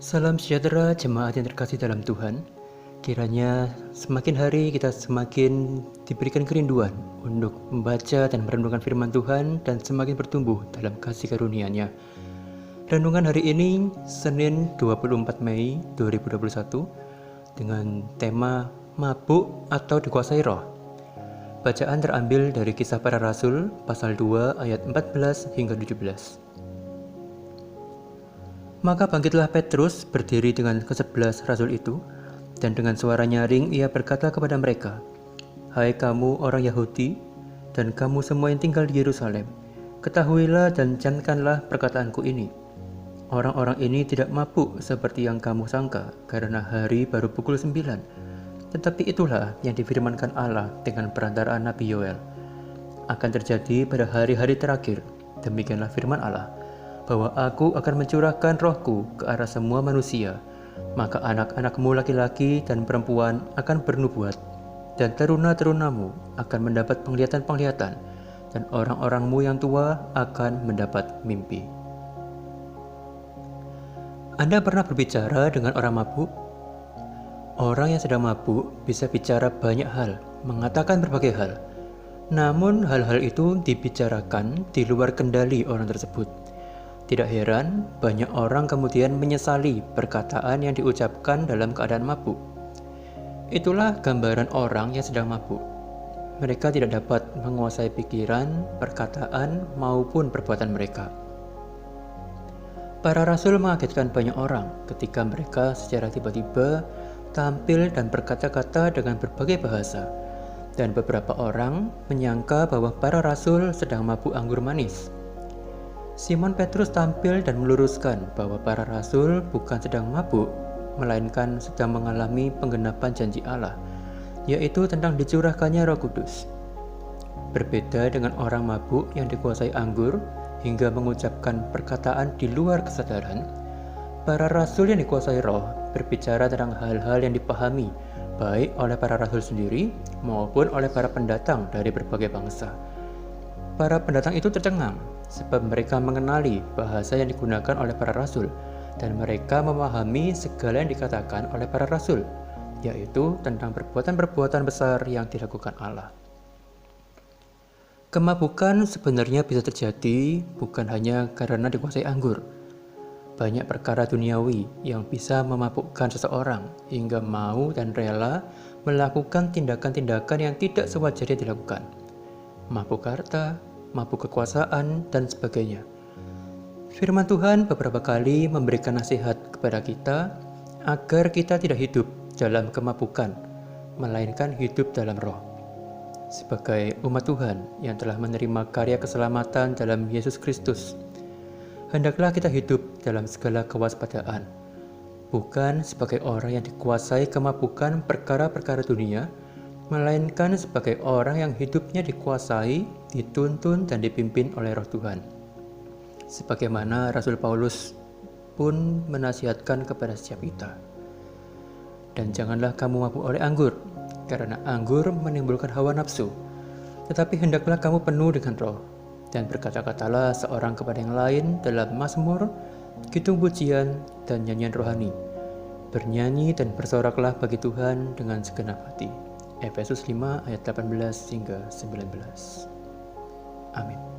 Salam sejahtera jemaat yang terkasih dalam Tuhan. Kiranya semakin hari kita semakin diberikan kerinduan untuk membaca dan merenungkan firman Tuhan dan semakin bertumbuh dalam kasih karunia-Nya. Renungan hari ini Senin 24 Mei 2021 dengan tema mabuk atau dikuasai roh. Bacaan terambil dari Kisah Para Rasul pasal 2 ayat 14 hingga 17. Maka bangkitlah Petrus berdiri dengan ke-11 rasul itu, dan dengan suara nyaring ia berkata kepada mereka, "Hai kamu orang Yahudi, dan kamu semua yang tinggal di Yerusalem, ketahuilah dan camkanlah perkataanku ini. Orang-orang ini tidak mabuk seperti yang kamu sangka, karena hari baru pukul 9. Tetapi itulah yang difirmankan Allah dengan perantaraan Nabi Yoel. Akan terjadi pada hari-hari terakhir, demikianlah firman Allah, bahwa aku akan mencurahkan rohku ke arah semua manusia, maka anak-anakmu laki-laki dan perempuan akan bernubuat, dan teruna-terunamu akan mendapat penglihatan-penglihatan, dan orang-orangmu yang tua akan mendapat mimpi." Anda pernah berbicara dengan orang mabuk? Orang yang sedang mabuk bisa bicara banyak hal, mengatakan berbagai hal. Namun hal-hal itu dibicarakan di luar kendali orang tersebut. Tidak heran, banyak orang kemudian menyesali perkataan yang diucapkan dalam keadaan mabuk. Itulah gambaran orang yang sedang mabuk. Mereka tidak dapat menguasai pikiran, perkataan, maupun perbuatan mereka. Para rasul mengagetkan banyak orang ketika mereka secara tiba-tiba tampil dan berkata-kata dengan berbagai bahasa. Dan beberapa orang menyangka bahwa para rasul sedang mabuk anggur manis. Simon Petrus tampil dan meluruskan bahwa para rasul bukan sedang mabuk, melainkan sedang mengalami penggenapan janji Allah, yaitu tentang dicurahkannya Roh Kudus. Berbeda dengan orang mabuk yang dikuasai anggur hingga mengucapkan perkataan di luar kesadaran, para rasul yang dikuasai roh berbicara tentang hal-hal yang dipahami baik oleh para rasul sendiri maupun oleh para pendatang dari berbagai bangsa. Para pendatang itu tercengang sebab mereka mengenali bahasa yang digunakan oleh para rasul, dan mereka memahami segala yang dikatakan oleh para rasul, yaitu tentang perbuatan-perbuatan besar yang dilakukan Allah. Kemabukan sebenarnya bisa terjadi bukan hanya karena dikuasai anggur. Banyak perkara duniawi yang bisa memabukkan seseorang hingga mau dan rela melakukan tindakan-tindakan yang tidak sewajarnya dilakukan. Mabuk harta, mabuk kekuasaan, dan sebagainya. Firman Tuhan beberapa kali memberikan nasihat kepada kita agar kita tidak hidup dalam kemabukan, melainkan hidup dalam roh. Sebagai umat Tuhan yang telah menerima karya keselamatan dalam Yesus Kristus, hendaklah kita hidup dalam segala kewaspadaan, bukan sebagai orang yang dikuasai kemabukan perkara-perkara dunia, melainkan sebagai orang yang hidupnya dikuasai, dituntun, dan dipimpin oleh Roh Tuhan. Sebagaimana Rasul Paulus pun menasihatkan kepada setiap kita. "Dan janganlah kamu mabuk oleh anggur, karena anggur menimbulkan hawa nafsu, tetapi hendaklah kamu penuh dengan roh, dan berkata-katalah seorang kepada yang lain dalam mazmur, kidung pujian, dan nyanyian rohani. Bernyanyi dan bersoraklah bagi Tuhan dengan segenap hati." Efesus 5 ayat 18 hingga 19. Amin.